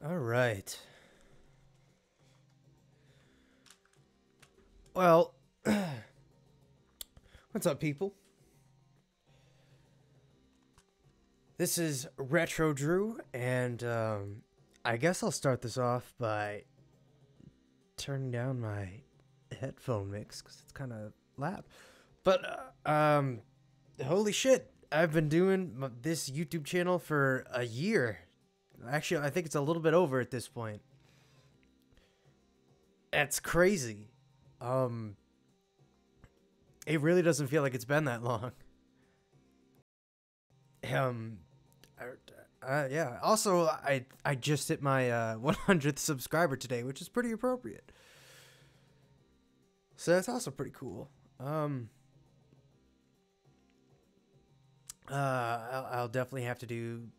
All right. Well, what's up, people? This is Retro Drew, and I guess I'll start this off by turning down my headphone mix because it's kind of loud. But holy shit! I've been doing this YouTube channel for a year. Actually, I think it's a little bit over at this point. That's crazy. Um, it really doesn't feel like it's been that long. Um, yeah. Also, I just hit my 100th subscriber today, which is pretty appropriate. So that's also pretty cool. I'll definitely have to do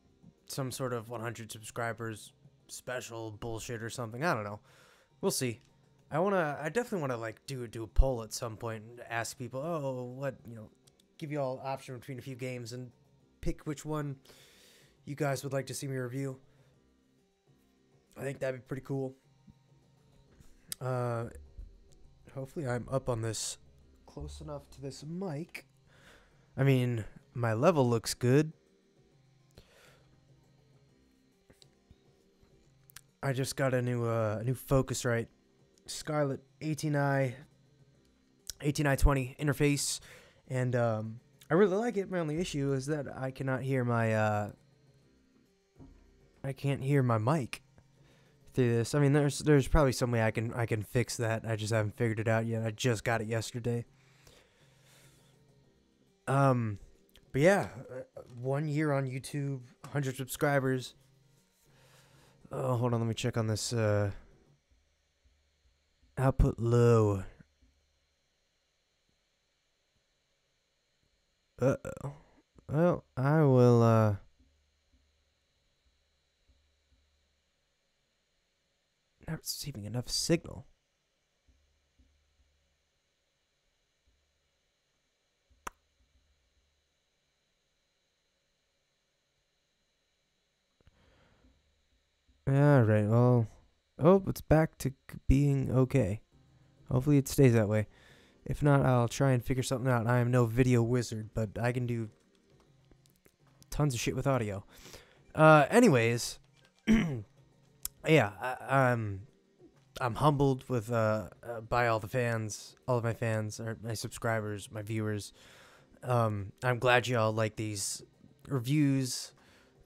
some sort of 100 subscribers special bullshit or something. I don't know. We'll see. I definitely wanna like do a poll at some point and ask people, oh, what give you all option between a few games and pick which one you guys would like to see me review. I think that'd be pretty cool. Uh, Hopefully I'm up on this close enough to this mic. I mean, my level looks good. I just got a new Focusrite Scarlett 18i 20 interface, and I really like it. My only issue is that I cannot hear my I can't hear my mic through this. I mean, there's probably some way I can fix that. I just haven't figured it out yet. I just got it yesterday. But yeah, 1 year on YouTube, 100 subscribers. Oh, hold on, let me check on this. Output low. Uh-oh. Well, I will, not receiving enough signal. Alright, well. Oh, it's back to being okay. Hopefully it stays that way. If not, I'll try and figure something out. I am no video wizard, but I can do tons of shit with audio. Anyways, yeah, I'm humbled with by all the fans, all of my fans, or my subscribers, my viewers. I'm glad y'all like these reviews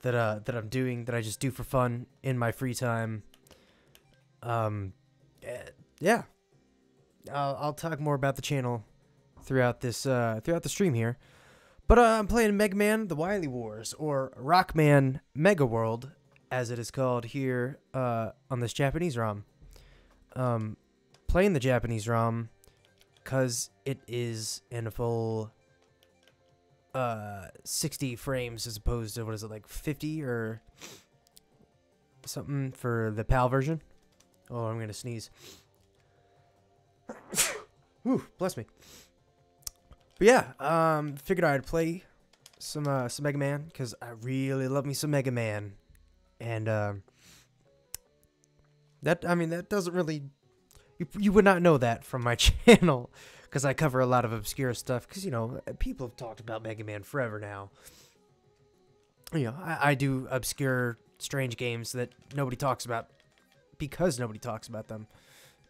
that I'm doing, that I just do for fun in my free time. Yeah, I'll talk more about the channel throughout this throughout the stream here. But I'm playing Mega Man: The Wily Wars, or Rockman Mega World, as it is called here on this Japanese ROM. Playing the Japanese ROM because it is in a full 60 frames as opposed to, what is it, like 50 or something for the PAL version. Oh, I'm gonna sneeze. Whew, bless me. But yeah, figured I'd play some Mega Man because I really love me some Mega Man, and that doesn't really, you would not know that from my channel because I cover a lot of obscure stuff because people have talked about Mega Man forever now. I do obscure, strange games that nobody talks about because nobody talks about them,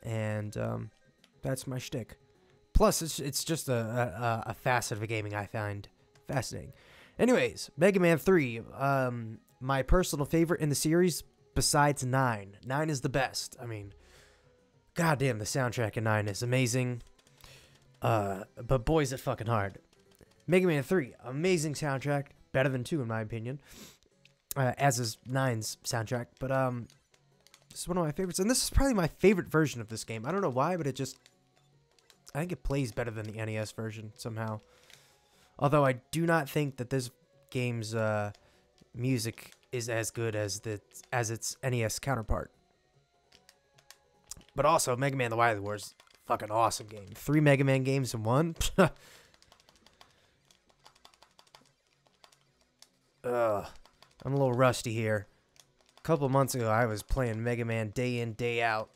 and that's my shtick. Plus, it's just a facet of gaming I find fascinating. Anyways, Mega Man 3, my personal favorite in the series besides 9. 9 is the best. I mean, goddamn, the soundtrack in 9 is amazing. But boy, is it fucking hard. Mega Man 3, amazing soundtrack, better than 2 in my opinion, as is 9's soundtrack. But this is one of my favorites, and this is probably my favorite version of this game. I don't know why, but I think it plays better than the NES version somehow. Although I do not think that this game's music is as good as its NES counterpart. But also, Mega Man: The Wily Wars, fucking awesome game. 3 Mega Man games in one. I'm a little rusty here. couple months ago, I was playing Mega Man day in, day out,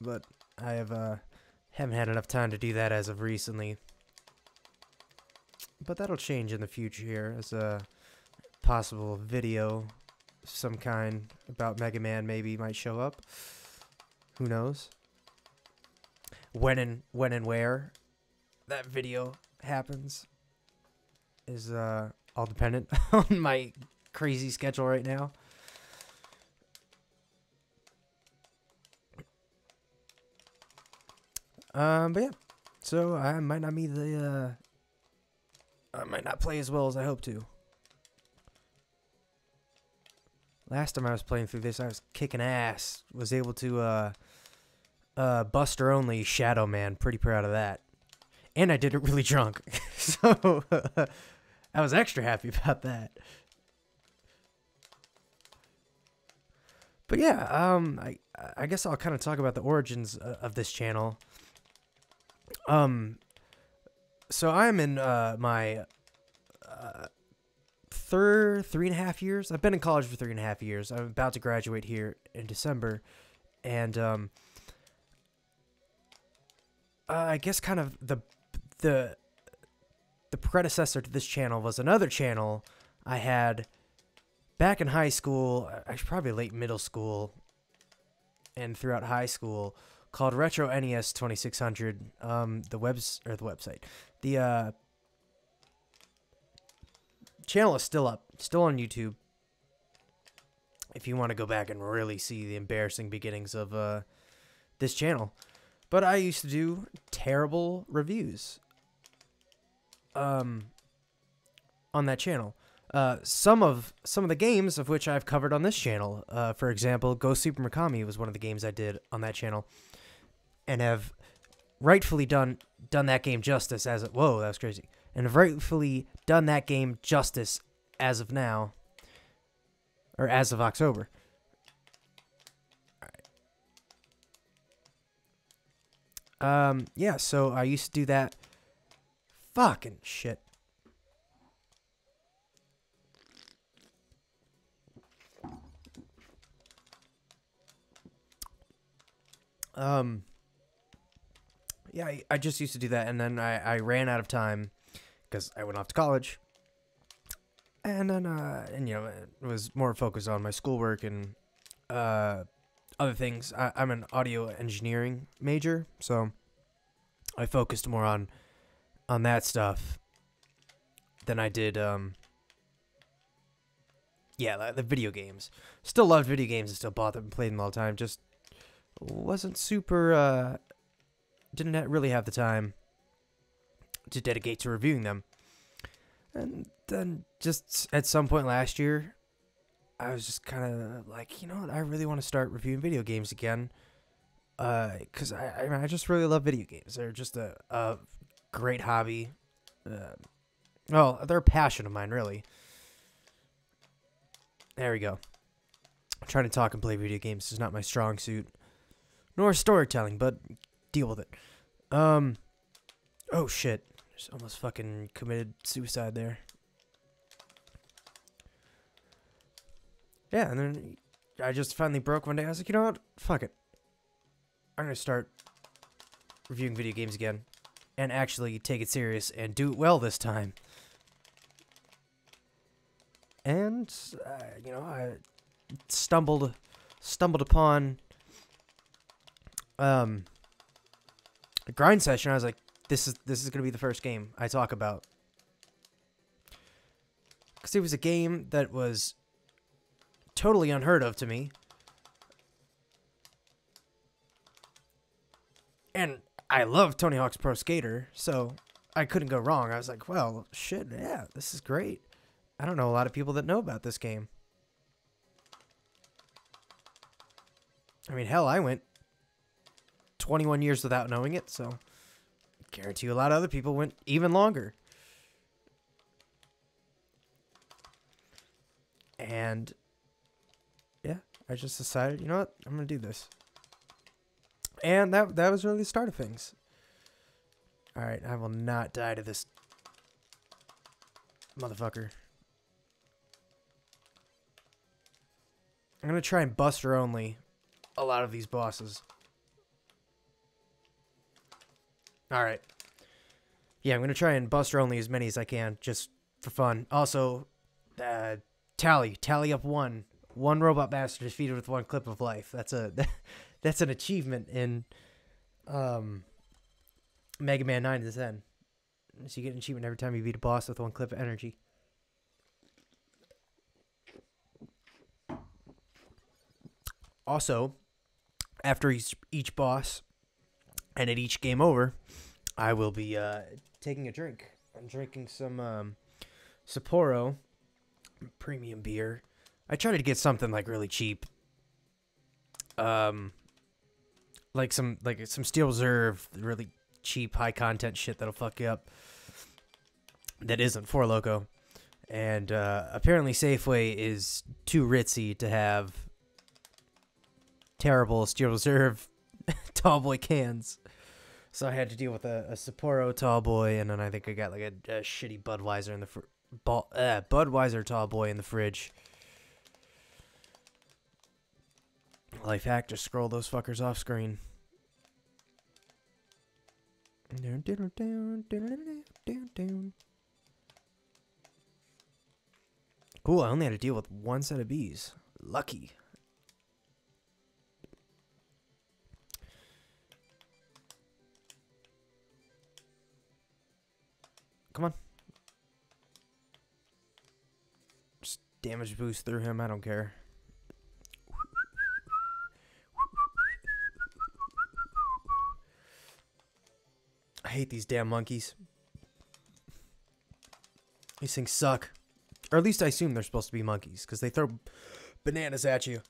but I haven't had enough time to do that as of recently. But that'll change in the future here, as a possible video of some kind about Mega Man maybe might show up. Who knows? When and where that video happens is all dependent on my crazy schedule right now. But yeah, so I might not be I might not play as well as I hope to. Last time I was playing through this, I was kicking ass. Was able to Buster only Shadow Man. Pretty proud of that. And I did it really drunk, so I was extra happy about that. But yeah, I guess I'll kind of talk about the origins of this channel. So I'm in my 3.5 years. I've been in college for 3.5 years. I'm about to graduate here in December, and I guess kind of the predecessor to this channel was another channel I had back in high school, actually probably late middle school, and throughout high school, called Retro NES 2600. The website, the channel is still up, still on YouTube. If you want to go back and really see the embarrassing beginnings of this channel, but I used to do terrible reviews on that channel. Some of the games of which I've covered on this channel. For example, Ghost Super Mikami was one of the games I did on that channel, and have rightfully done that game justice as of, whoa, that was crazy. And have rightfully done that game justice as of now, or as of October. All right. Yeah, so I used to do that. Fucking shit. Yeah, I just used to do that, and then I ran out of time because I went off to college, and then and you know, it was more focused on my schoolwork and other things. I'm an audio engineering major, so I focused more on that stuff than I did yeah, the video games. Still loved video games and still bought them and played them all the time. Just wasn't super didn't really have the time to dedicate to reviewing them. And then just at some point last year, I was just kind of like, you know what, I really want to start reviewing video games again. Because I just really love video games. They're just a great hobby. Well, they're a passion of mine, really. There we go. Trying to talk and play video games is not my strong suit, nor storytelling, but deal with it. Oh shit. Just almost fucking committed suicide there. Yeah, and then I just finally broke one day. I was like, you know what? Fuck it. I'm gonna start reviewing video games again, and actually take it serious and do it well this time. And you know, I stumbled upon a grind session. I was like, this is gonna be the first game I talk about, because it was a game that was totally unheard of to me, and I love Tony Hawk's Pro Skater, so I couldn't go wrong. I was like, well, shit, yeah, this is great. I don't know a lot of people that know about this game. I mean, hell, I went 21 years without knowing it, so I guarantee you a lot of other people went even longer. And yeah, I just decided, you know what, I'm gonna do this. And that was really the start of things. Alright, I will not die to this motherfucker. I'm gonna try and buster only a lot of these bosses. Alright. Yeah, I'm gonna try and buster only as many as I can, just for fun. Also, tally up one. One robot master defeated with one clip of life. That's an achievement in Mega Man 9 to 10. So you get an achievement every time you beat a boss with one clip of energy. Also, after each boss and at each game over, I will be taking a drink. I'm drinking some Sapporo premium beer. I tried to get something like really cheap. Like some Steel Reserve, really cheap, high content shit that'll fuck you up. That isn't Four Loko. And apparently Safeway is too ritzy to have terrible Steel Reserve Tallboy cans. So I had to deal with a Sapporo Tallboy, and then I think I got like a shitty Budweiser in the Budweiser Tallboy in the fridge. Life hack, just scroll those fuckers off screen. Cool, I only had to deal with one set of bees. Lucky. Come on. Just damage boost through him, I don't care. I hate these damn monkeys. These things suck. Or at least I assume they're supposed to be monkeys, because they throw bananas at you.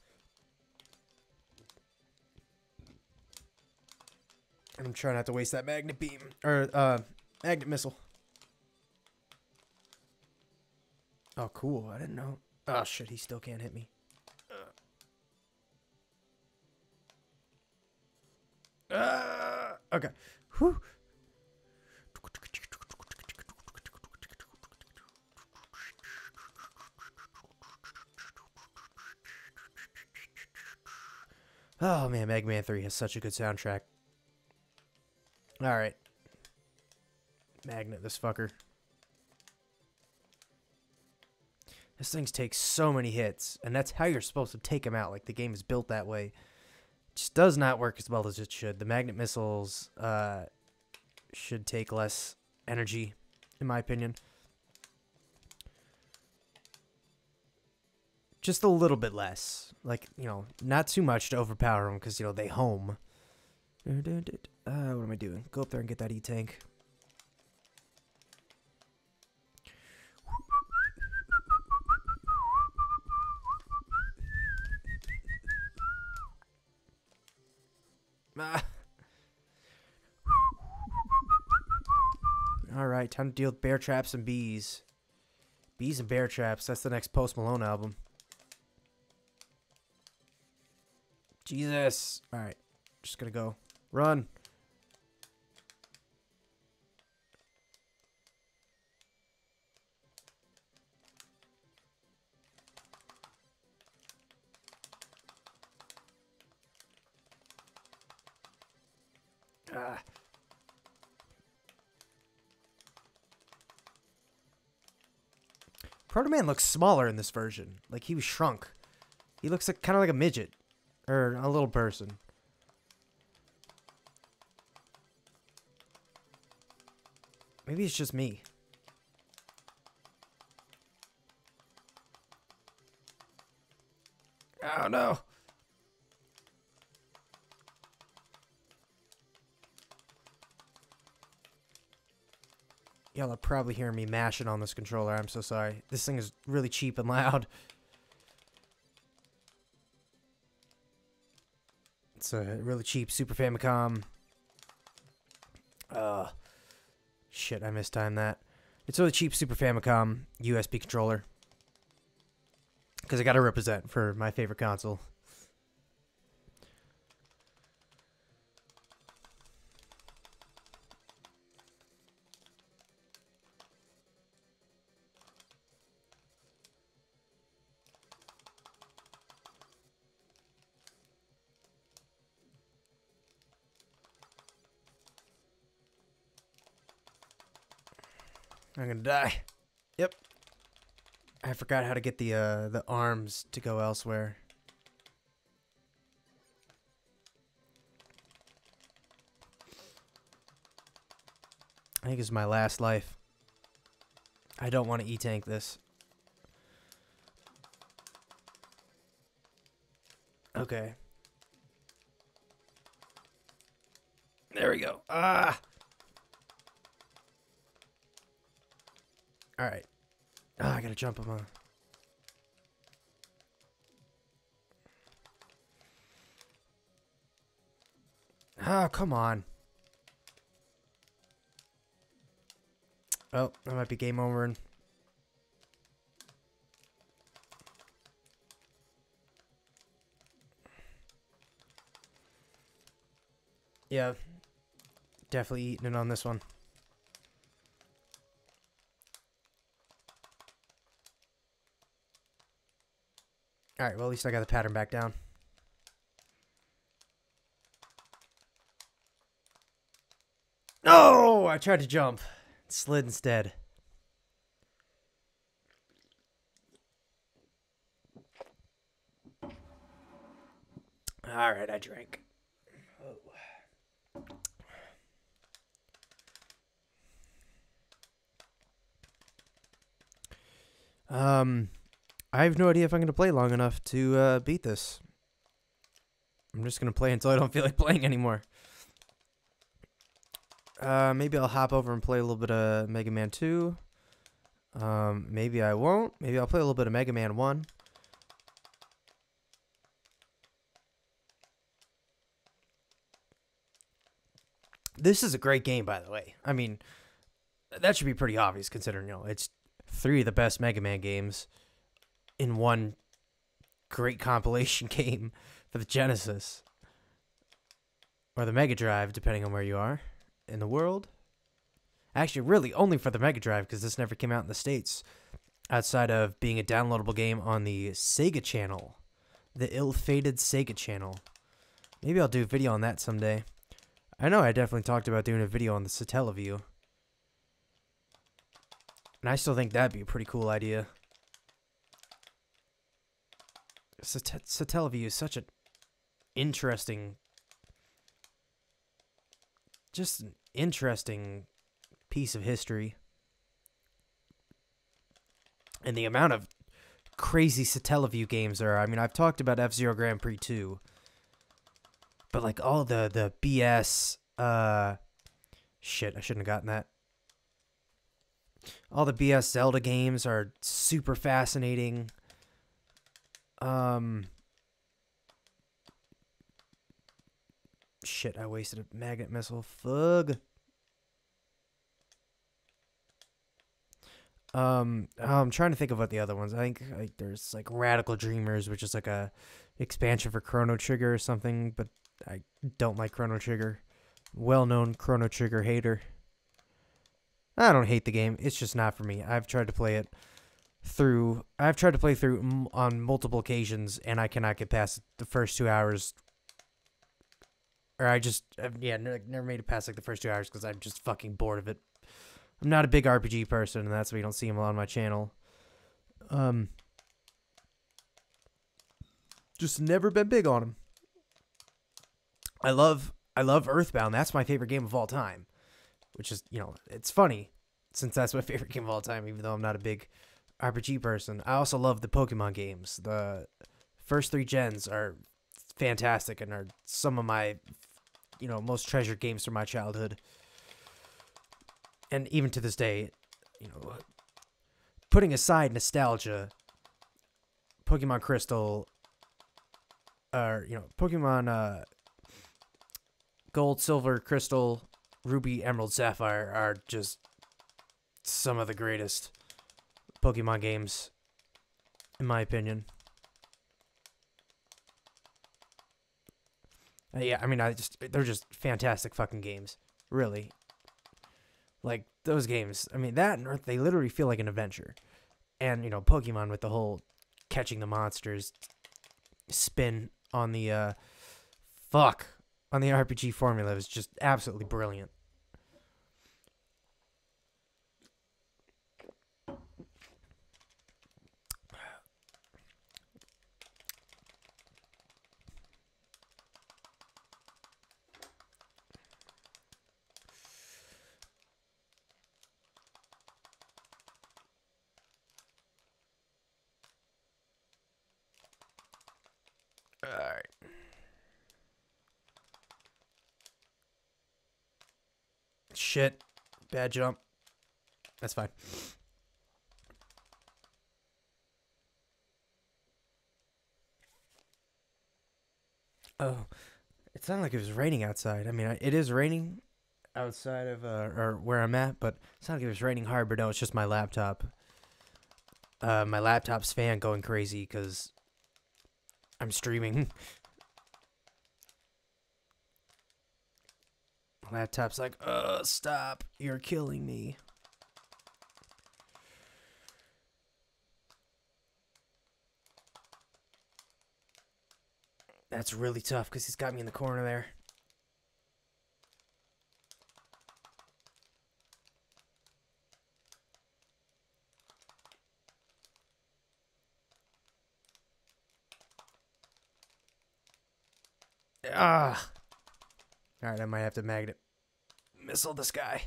I'm trying not to waste that magnet beam. Or, magnet missile. Oh, cool. I didn't know. Oh, shit. He still can't hit me. Okay. Whew. Oh, man. Mega Man 3 has such a good soundtrack. Alright. Magnet this fucker. This thing takes so many hits, and that's how you're supposed to take him out. Like, the game is built that way. It just does not work as well as it should. The magnet missiles should take less energy, in my opinion. Just a little bit less. Like, you know, not too much to overpower them, because, you know, they home. What am I doing? Go up there and get that E-tank. Alright, time to deal with bear traps and bees. Bees and bear traps, that's the next Post Malone album. Jesus. Alright, just gonna go. Run. Proto Man looks smaller in this version. Like, he was shrunk. He looks like kind of like a midget. Or a little person. Maybe it's just me. Oh, no. Y'all are probably hearing me mashing on this controller. I'm so sorry. This thing is really cheap and loud. It's a really cheap Super Famicom. Shit, I mistimed that. It's a really cheap Super Famicom USB controller. Because I gotta represent for my favorite console. I'm gonna die. Yep. I forgot how to get the arms to go elsewhere. I think it's my last life. I don't want to E-tank this. Okay. There we go. Ah! Alright. Ah, I gotta jump him on. Oh, come on. Oh, that might be game over. Yeah. Definitely eating it on this one. Alright, well, at least I got the pattern back down. No! I tried to jump. It slid instead. Alright, I drank. I have no idea if I'm going to play long enough to beat this. I'm just going to play until I don't feel like playing anymore. Maybe I'll hop over and play a little bit of Mega Man 2. Maybe I won't. Maybe I'll play a little bit of Mega Man 1. This is a great game, by the way. I mean, that should be pretty obvious considering, you know, it's 3 of the best Mega Man games in one great compilation game for the Genesis. Or the Mega Drive, depending on where you are in the world. Actually, really only for the Mega Drive, because this never came out in the States. Outside of being a downloadable game on the Sega channel. The ill-fated Sega channel. Maybe I'll do a video on that someday. I know I definitely talked about doing a video on the Satellaview. And I still think that'd be a pretty cool idea. Satellaview is such an interesting... Just an interesting piece of history. And the amount of crazy Satellaview games there are. I mean, I've talked about F-Zero Grand Prix 2. But like all the BS... Shit, I shouldn't have gotten that. All the BS Zelda games are super fascinating. Shit, I wasted a magnet missile. Fug. I'm trying to think of what the other ones. I think like there's like Radical Dreamers, which is like a expansion for Chrono Trigger or something, but I don't like Chrono Trigger. Well-known Chrono Trigger hater. I don't hate the game. It's just not for me. I've tried to play it through. I've tried to play through on multiple occasions, and I cannot get past the first 2 hours. Or I just, yeah, never made it past like the first 2 hours because I'm just fucking bored of it. I'm not a big RPG person, and that's why you don't see them on my channel. Just never been big on them. I love Earthbound. That's my favorite game of all time. Which is, you know, it's funny since that's my favorite game of all time, even though I'm not a big RPG person. I also love the Pokemon games. The first 3 gens are fantastic and are some of my, you know, most treasured games from my childhood. And even to this day, you know, putting aside nostalgia, Pokemon Crystal, or, you know, Pokemon Gold, Silver, Crystal, Ruby, Emerald, Sapphire are just some of the greatest Pokemon games, in my opinion. Yeah, I mean, they're just fantastic fucking games, really. Like, those games, I mean, that and Earth, they literally feel like an adventure. And, you know, Pokemon with the whole catching the monsters spin on the, on the RPG formula is just absolutely brilliant. Alright. Shit. Bad jump. That's fine. Oh, it sounded like it was raining outside. I mean, it is raining outside of or where I'm at, but it sounded like it was raining hard. But no, it's just my laptop. My laptop's fan going crazy because I'm streaming. Laptop's like, stop! You're killing me. That's really tough because he's got me in the corner there. Ah. Alright, I might have to magnet missile this guy.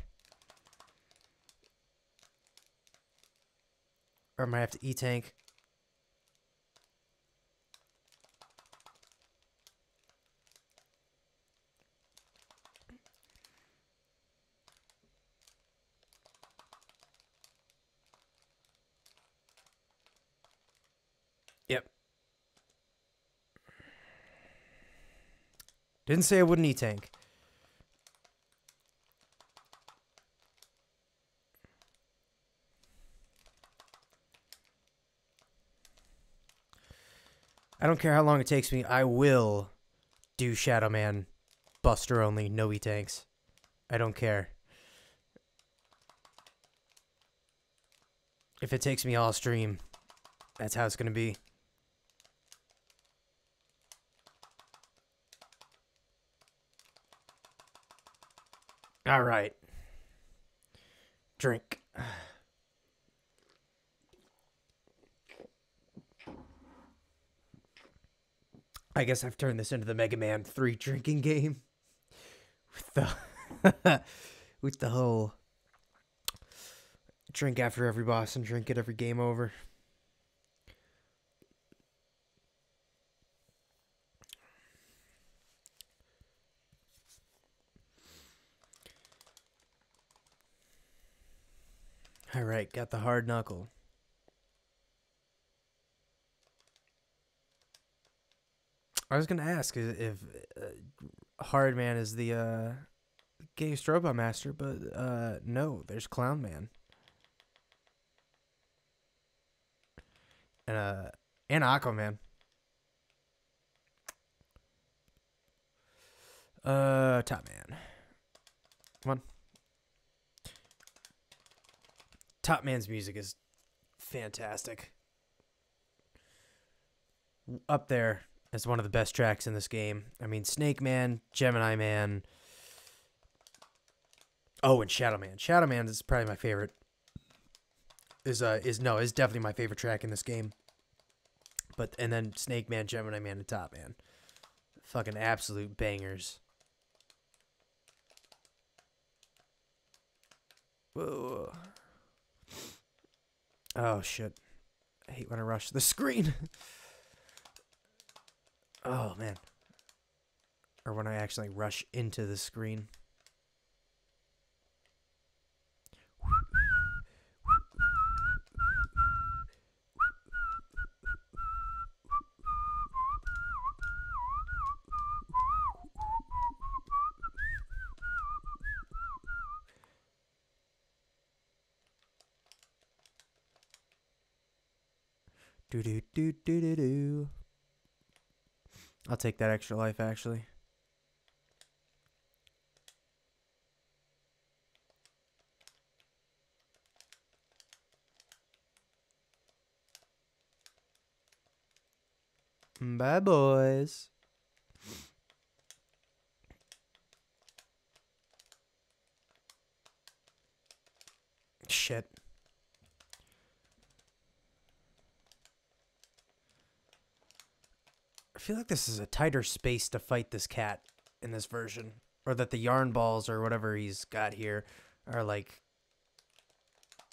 Or I might have to E-tank. Yep. Didn't say I wouldn't E-tank. I don't care how long it takes me. I will do Shadow Man, Buster only, no E-tanks. I don't care. If it takes me all stream, that's how it's going to be. All right. Drink. I guess I've turned this into the Mega Man 3 drinking game. With the with the whole drink after every boss and drink at every game over. All right, got the hard knuckle. I was gonna ask if Hard Man is the gayest robot master, but no, there's Clown Man. And Aquaman. Top Man. Come on. Top Man's music is fantastic. Up there as one of the best tracks in this game. I mean, Snake Man, Gemini Man. Oh, and Shadow Man. Shadow Man is probably my favorite. Is definitely my favorite track in this game. And then Snake Man, Gemini Man, and Top Man. Fucking absolute bangers. Whoa. Oh, shit. I hate when I rush the screen. Oh, man. Or when I actually rush into the screen. Do do do do do do. I'll take that extra life, actually. Bye, boys. Shit. I feel like this is a tighter space to fight this cat in this version. Or that the yarn balls or whatever he's got here are like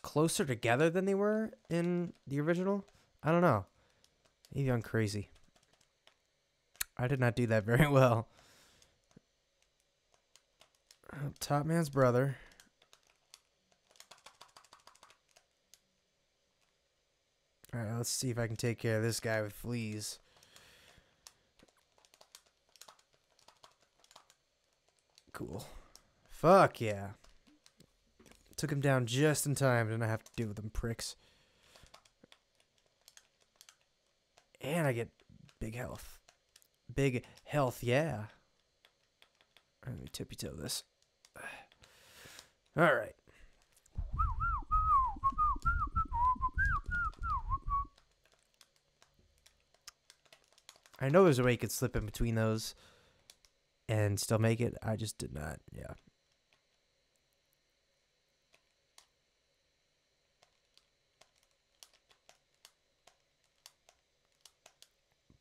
closer together than they were in the original. I don't know. Maybe I'm crazy. I did not do that very well. Top man's brother. Alright, let's see if I can take care of this guy with fleas. Cool. Fuck yeah. Took him down just in time, didn't I have to deal with them pricks. And I get big health. Big health, yeah. Let me tippy-toe this. Alright. I know there's a way you could slip in between those and still make it. I just did not, yeah.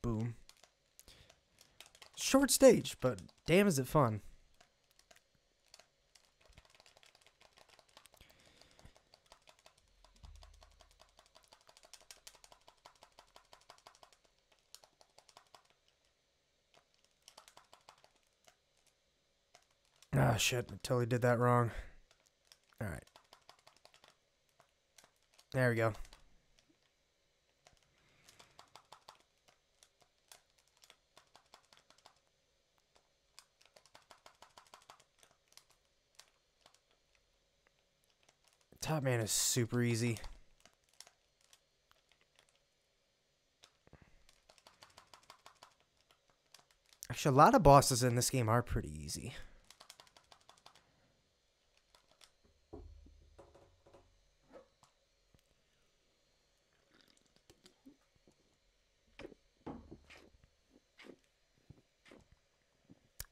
Boom. Short stage, but damn is it fun. Ah, shit. I totally did that wrong. Alright. There we go. Top man is super easy. Actually, a lot of bosses in this game are pretty easy.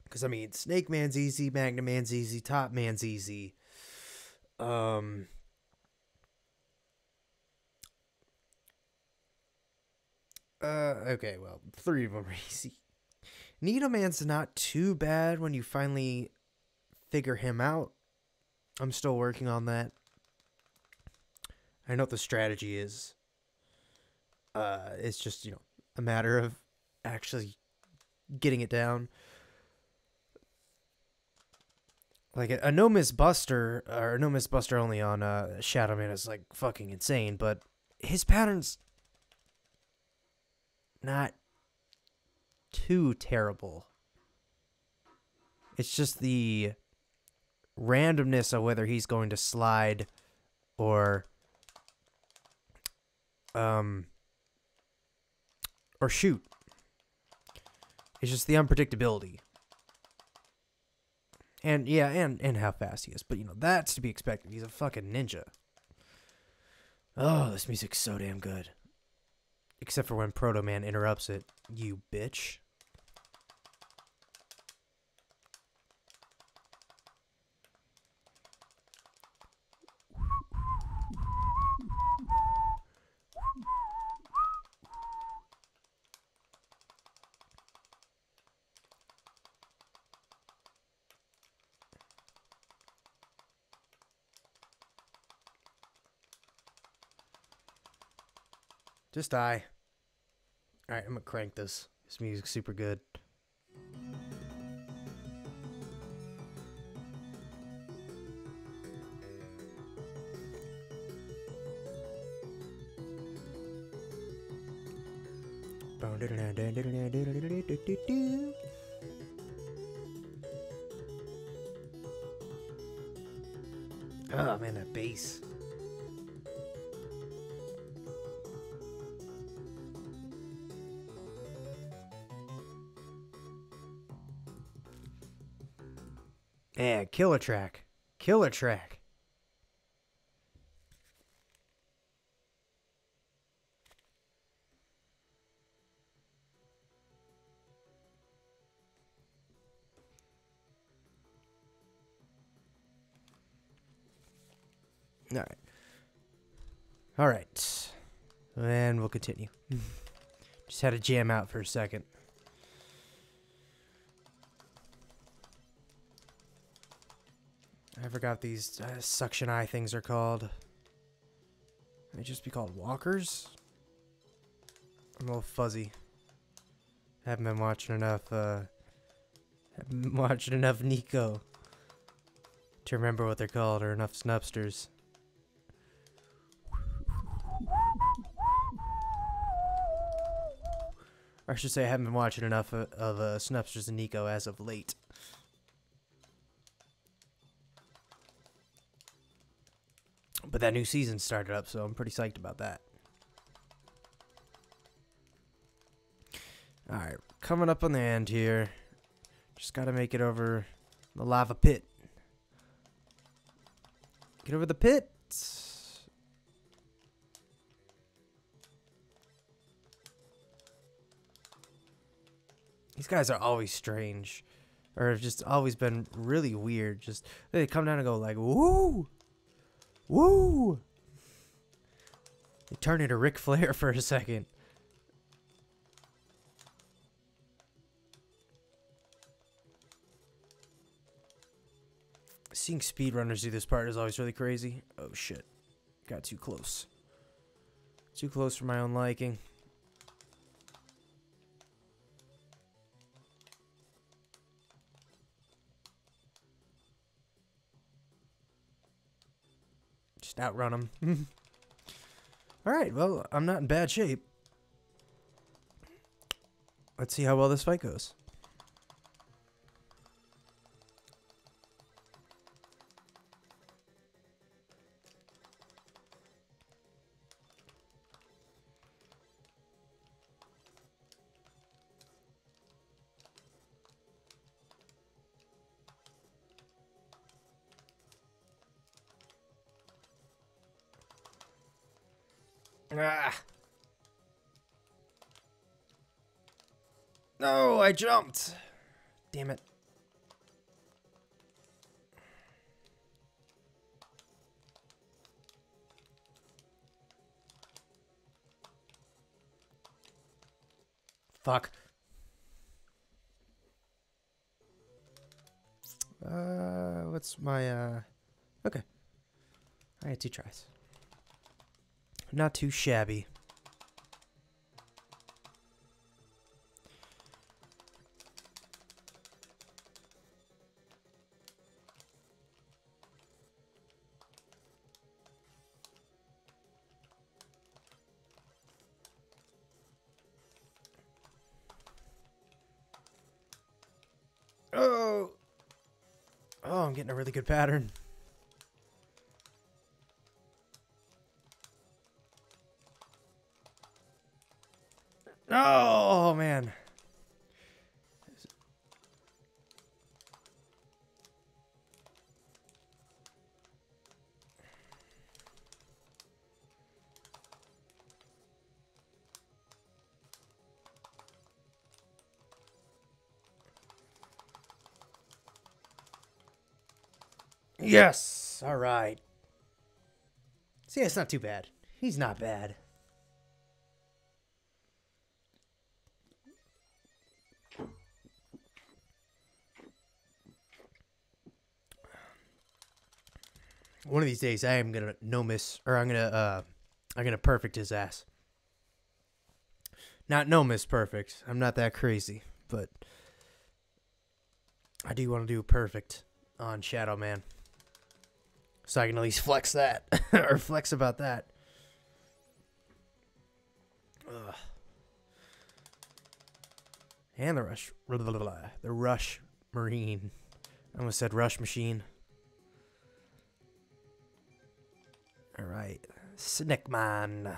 Because, I mean, Snake Man's easy, Magna Man's easy, Top Man's easy. Okay, well, 3 of them are easy. Needle Man's not too bad when you finally figure him out. I'm still working on that. I know what the strategy is. It's just, you know, a matter of actually getting it down. Like, a no miss buster, or a no miss buster only on Shadow Man is, like, fucking insane, but his pattern's not too terrible. It's just the randomness of whether he's going to slide or shoot. It's just the unpredictability. And yeah, and how fast he is. But you know, that's to be expected. He's a fucking ninja. Oh, this music's so damn good. Except for when Proto Man interrupts it. You bitch. Just die. Alright, I'm gonna crank this. This music's super good. Oh man, that bass. Yeah, killer track. Killer track. Alright. Alright. And we'll continue. Just had to jam out for a second. I forgot what these suction eye things are called. They just be called walkers? I'm a little fuzzy. Haven't been watching enough, haven't been watching enough Nico to remember what they're called, or enough Snupsters. Or I should say I haven't been watching enough of Snupsters and Nico as of late. But that new season started up, so I'm pretty psyched about that. Alright, coming up on the end here. Just gotta make it over the lava pit. Get over the pit. These guys are always strange. Or have just always been really weird. Just, they come down and go like, woo! Woo! They turn into Ric Flair for a second. Seeing speedrunners do this part is always really crazy. Oh shit. Got too close. Too close for my own liking. Just outrun him. Alright, well, I'm not in bad shape. Let's see how well this fight goes. Ah. No, I jumped. Damn it. Fuck. What's my, okay. I had 2 tries. Not too shabby. Oh! Oh, I'm getting a really good pattern. Oh, man. Yes! All right. See, it's not too bad. He's not bad. One of these days, I am gonna no miss, or I'm gonna perfect his ass. Not no miss perfect. I'm not that crazy, but I do want to do perfect on Shadow Man, so I can at least flex that or flex about that. Ugh. And the rush marine. I almost said rush machine. Alright. Snickman.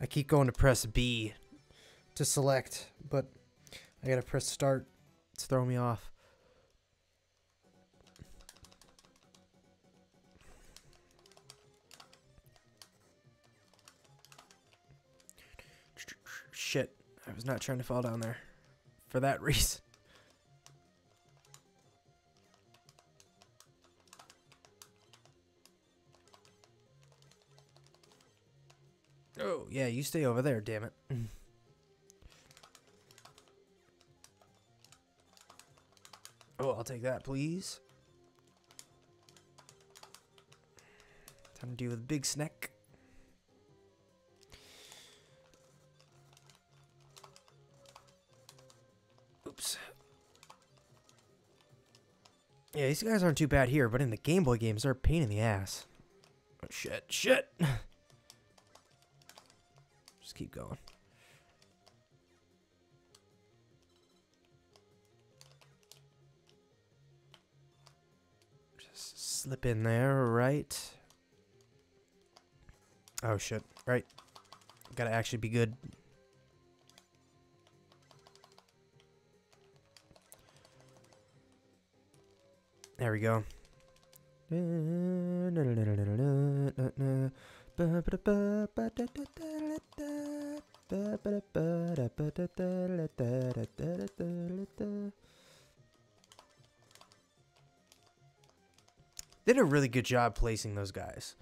I keep going to press B to select, but I gotta press start. It's throwing me off. Shit. I was not trying to fall down there for that reason. Oh, yeah, you stay over there, damn it. Oh, I'll take that, please. Time to deal with Big Snack. Oops. Yeah, these guys aren't too bad here, but in the Game Boy games, they're a pain in the ass. Oh, shit, shit. Just keep going. Just slip in there, right? Oh, shit, right. Gotta actually be good. There we go. Did a really good job placing those guys.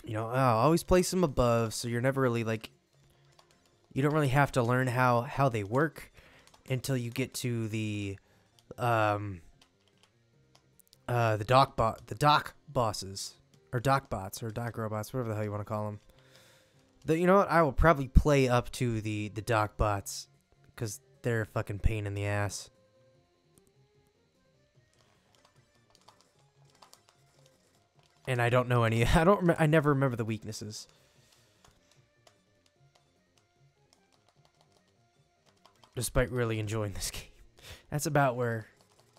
You know, always place them above, so you're never really like, you don't really have to learn how they work until you get to the dock bosses, or dock bots, or dock robots, whatever the hell you want to call them. You know what? I will probably play up to the dock bots because they're a fucking pain in the ass. And I don't know any. I never remember the weaknesses. Despite really enjoying this game, that's about where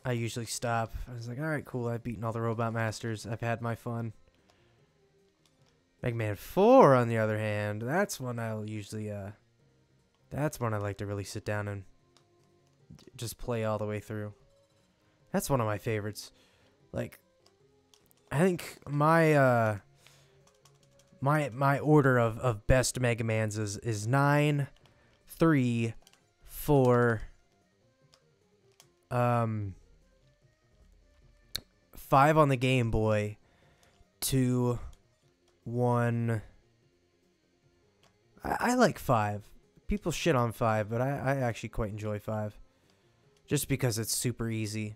I usually stop. I was like, all right, cool. I've beaten all the Robot Masters. I've had my fun. Mega Man 4, on the other hand, that's one I'll usually, that's one I like to really sit down and just play all the way through. That's one of my favorites. Like, I think my, my order of best Mega Mans is 9, 3, 4, 5 on the Game Boy, 2, 1. I like 5. People shit on 5, but I actually quite enjoy 5. Just because it's super easy.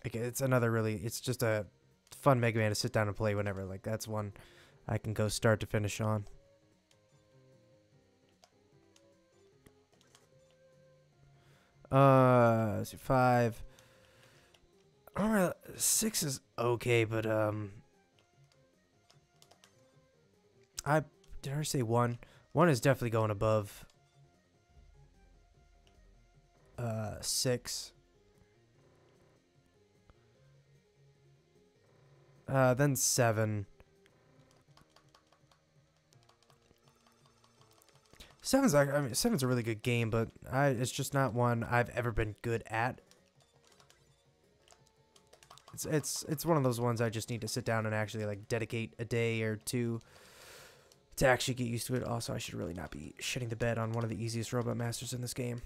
Like, it's another really, it's just a fun Mega Man to sit down and play whenever. Like, that's one I can go start to finish on. Let's see, 5. I don't know, 6 is okay, but did I say 1? 1 is definitely going above 6. Then 7. 7's like, I mean, 7's a really good game, but it's just not one I've ever been good at. It's one of those ones I just need to sit down and actually like dedicate a day or two to actually get used to it. Also, I should really not be shitting the bed on one of the easiest Robot Masters in this game.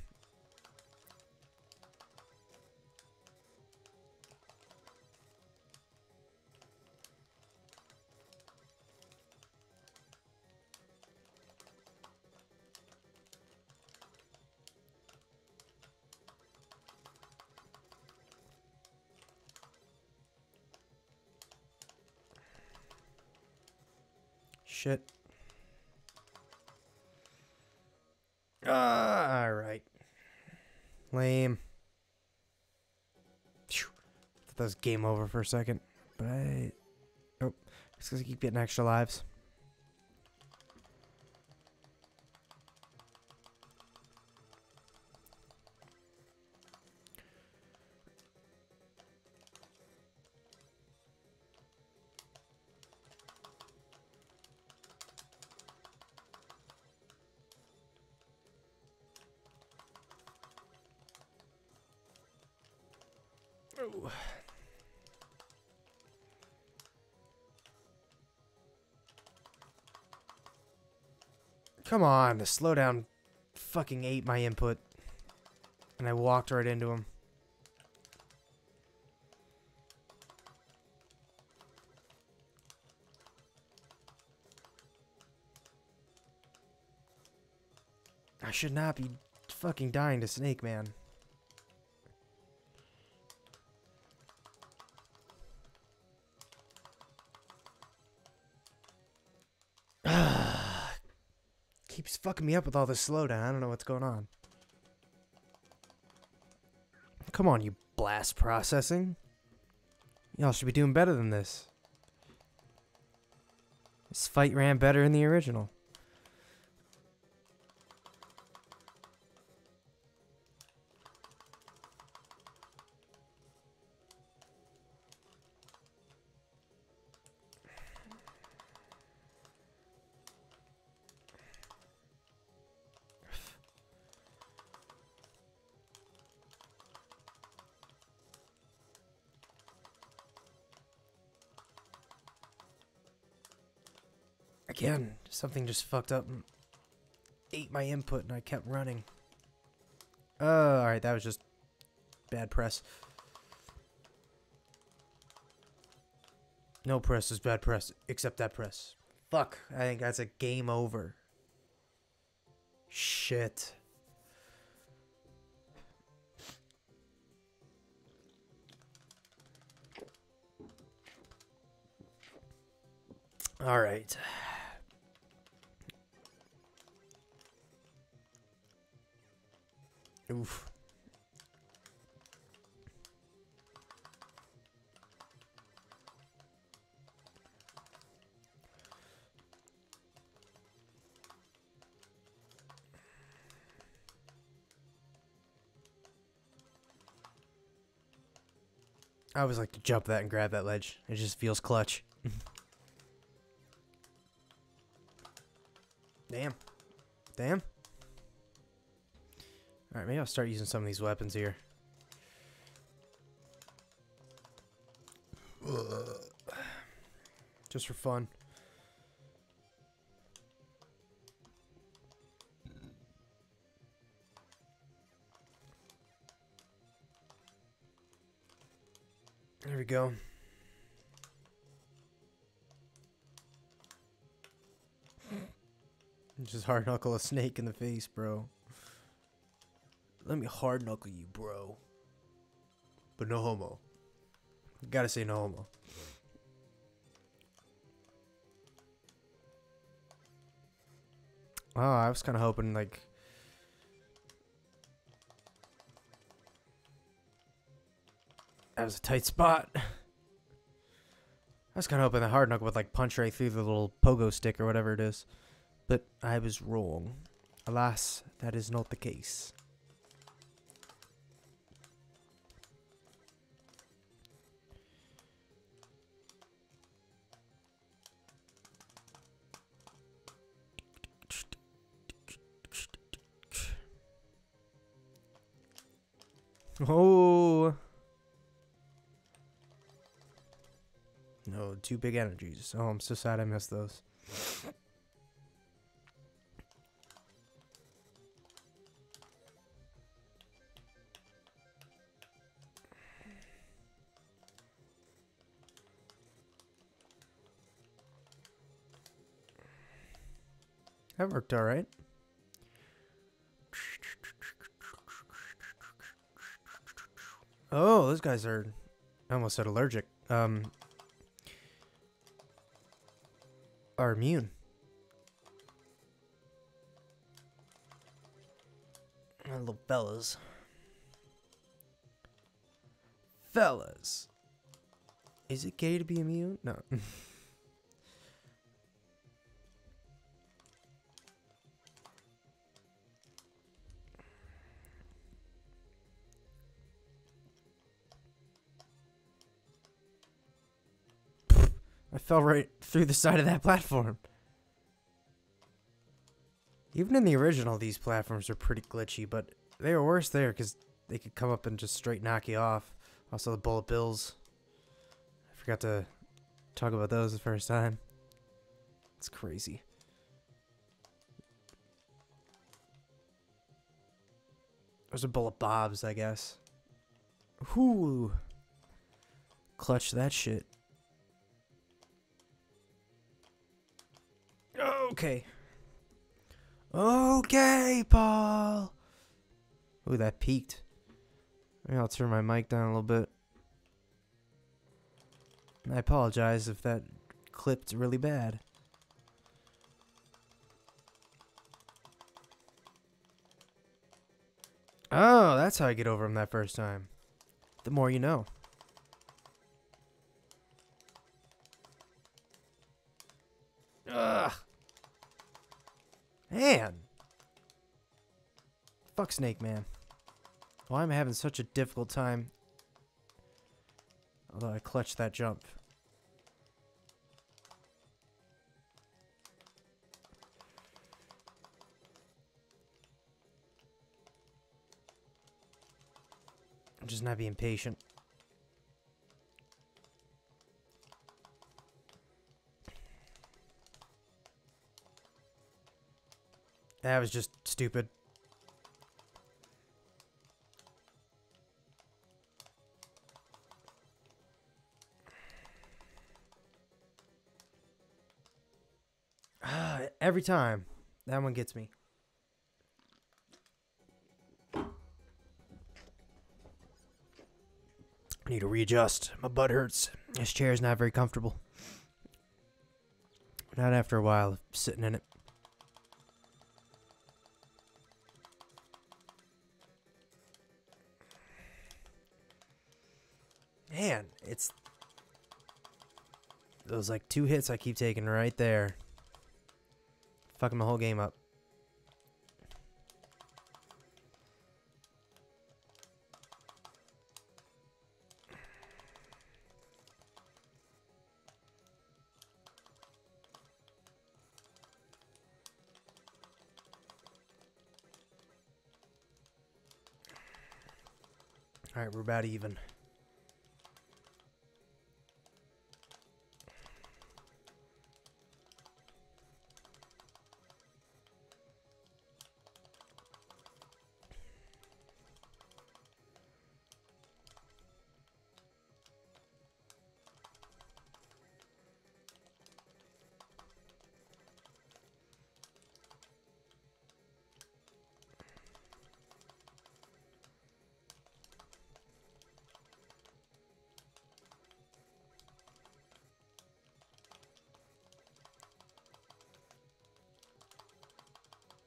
Shit. Alright. Lame. Phew. Thought that was game over for a second. But oh, it's because I keep getting extra lives. Oh. Come on, the slowdown fucking ate my input. And I walked right into him. I should not be fucking dying to Snake Man. Keeps fucking me up with all this slowdown. I don't know what's going on. Come on, you blast processing. Y'all should be doing better than this. This fight ran better in the original. Again, something just fucked up and ate my input and I kept running. Alright, that was just bad press. No press is bad press, except that press. Fuck, I think that's a game over. Shit. Alright. Oof. I always like to jump that and grab that ledge. It just feels clutch. Damn. Damn. Alright, maybe I'll start using some of these weapons here. Just for fun. There we go. Just hard knuckle a snake in the face, bro. Let me hard knuckle you, bro. But no homo. Gotta say no homo. Oh, I was kind of hoping, like... that was a tight spot. I was kind of hoping the hard knuckle would, like, punch right through the little pogo stick or whatever it is. But I was wrong. Alas, that is not the case. Oh. No, 2 big energies. Oh, I'm so sad I missed those. That worked all right. Oh, those guys are... I almost said allergic. Are immune. Little fellas. Fellas. Is it gay to be immune? No. I fell right through the side of that platform. Even in the original, these platforms are pretty glitchy, but they were worse there because they could come up and just straight knock you off. Also, the bullet bills. I forgot to talk about those the first time. It's crazy. Those are bullet bobs, I guess. Whoo! Clutch that shit. Okay. Okay, Paul. Ooh, that peaked. Maybe I'll turn my mic down a little bit. I apologize if that clipped really bad. Oh, that's how I get over him that first time. the more you know. Ugh. Man. Fuck Snake Man. Why am I having such a difficult time? Although I clutched that jump. I'm just not being patient. That was just stupid. Every time. That one gets me. I need to readjust. My butt hurts. This chair is not very comfortable. Not after a while of sitting in it. Man, it's those like 2 hits I keep taking right there. Fucking the whole game up. Alright, we're about even.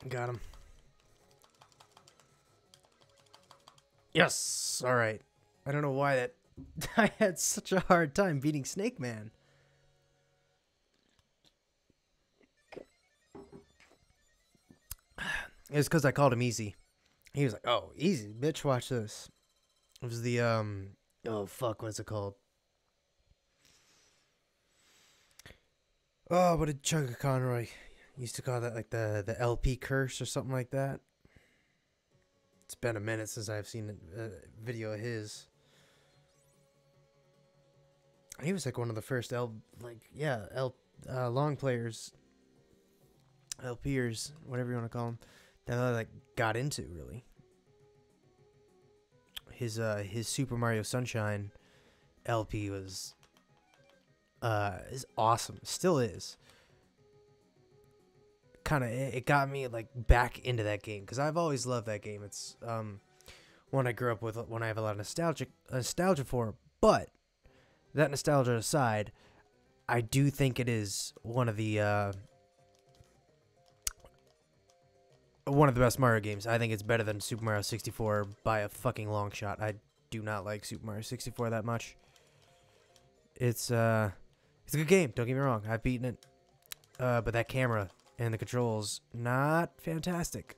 Got him. Yes! Alright. I don't know why that... I had such a hard time beating Snake Man. It's because I called him easy. He was like, oh, easy, bitch, watch this. It was the, oh, fuck, what's it called? Oh, what did Chugga Conroy used to call that, like the LP curse or something like that? It's been a minute since I've seen a video of his. He was like one of the first long players, LPers, whatever you want to call them, that I like got into really. His Super Mario Sunshine LP was is awesome, still is. Kind of, it got me like back into that game because I've always loved that game. It's one I grew up with, one I have a lot of nostalgia for. But that nostalgia aside, I do think it is one of the best Mario games. I think it's better than Super Mario 64 by a fucking long shot. I do not like Super Mario 64 that much. It's a good game. Don't get me wrong. I've beaten it, but that camera and the controls, not fantastic.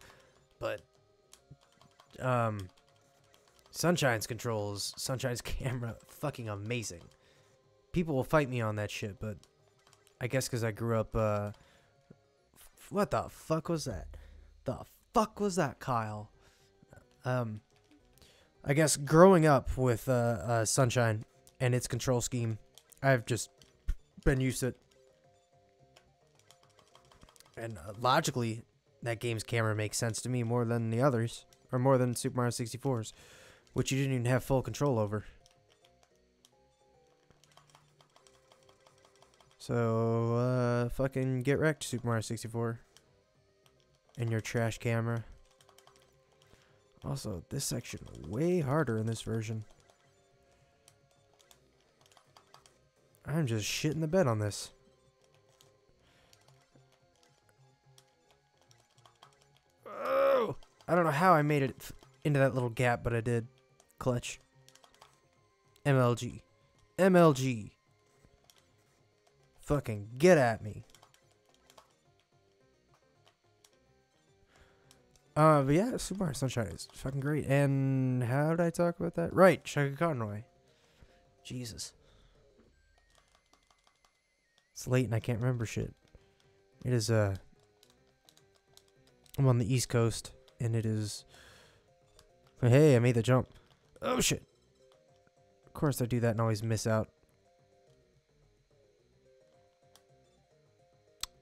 But Sunshine's camera, fucking amazing. People will fight me on that shit, but I guess because I grew up, what the fuck was that? The fuck was that, Kyle? I guess growing up with Sunshine and its control scheme, I've just been used to it. And logically, that game's camera makes sense to me more than the others, or more than Super Mario 64's, which you didn't even have full control over. So, fucking get wrecked, Super Mario 64. And your trash camera. Also, this section way harder in this version. I'm just shitting the bed on this. Oh! I don't know how I made it into that little gap, but I did. Clutch. MLG. MLG. Fucking get at me. But yeah, Super Mario Sunshine is fucking great. And how did I talk about that? Right, Shaka Conroy. Jesus. It's late and I can't remember shit. It is, I'm on the East Coast, and it is... Hey, I made the jump. Oh, shit. Of course I do that and always miss out.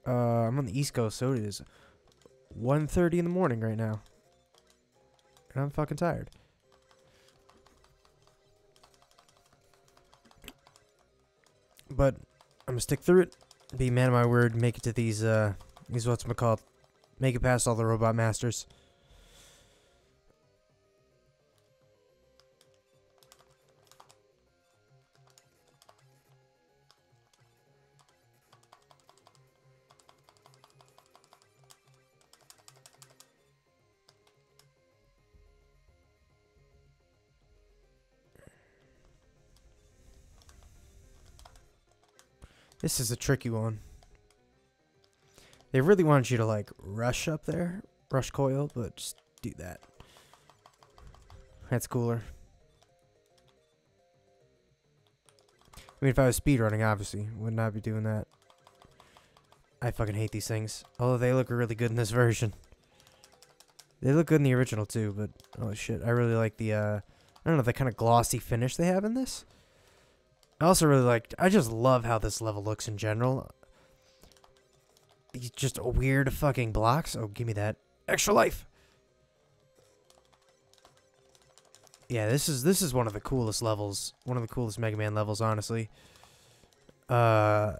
I'm on the East Coast, so it is 1:30 in the morning right now. And I'm fucking tired. But I'm gonna stick through it. Be man of my word. Make it to these what's it called? Make it past all the robot masters. This is a tricky one. They really want you to, like, rush up there. Rush coil, but just do that. That's cooler. I mean, if I was speedrunning, obviously, would not be doing that. I fucking hate these things. Although they look really good in this version. They look good in the original, too, but... Oh, shit. I really like the, I don't know, the kind of glossy finish they have in this. I also really liked... I just love how this level looks in general. These just weird fucking blocks. Oh, give me that. Extra life! Yeah, this is one of the coolest levels. One of the coolest Mega Man levels, honestly. Even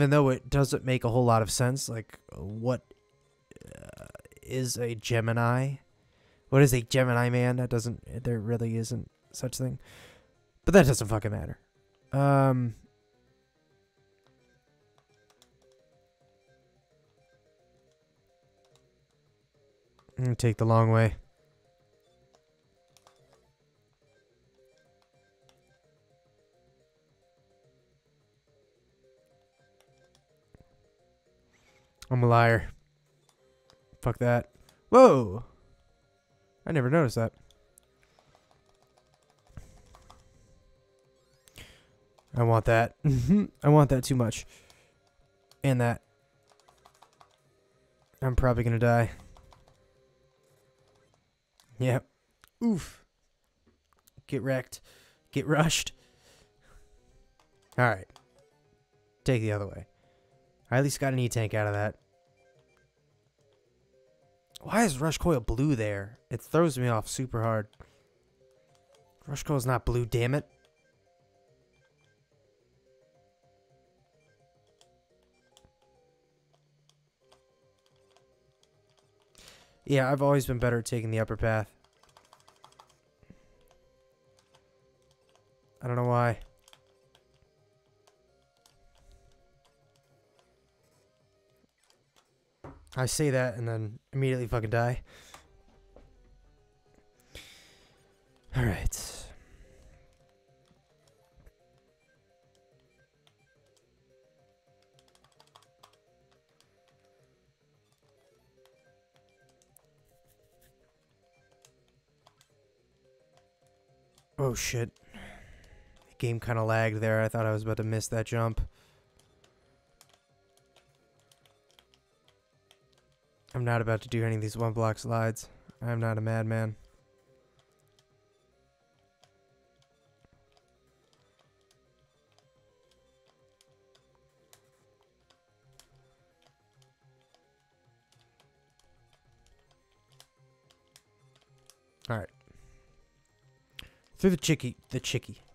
though it doesn't make a whole lot of sense. Like, what is a Gemini? What is a Gemini man? That doesn't... There really isn't such thing. But that doesn't fucking matter. I'm gonna take the long way. I'm a liar. Fuck that. Whoa! I never noticed that. I want that. I want that too much. And that. I'm probably gonna die. Yep. Oof. Get wrecked. Get rushed. Alright. Take the other way. I at least got an E-tank out of that. Why is Rush Coil blue there? It throws me off super hard. Rush Coil's not blue, damn it. Yeah, I've always been better at taking the upper path. I don't know why. I say that and then immediately fucking die. Alright. Oh shit. The game kind of lagged there. I thought I was about to miss that jump. I'm not about to do any of these one block slides. I'm not a madman. Alright. Through the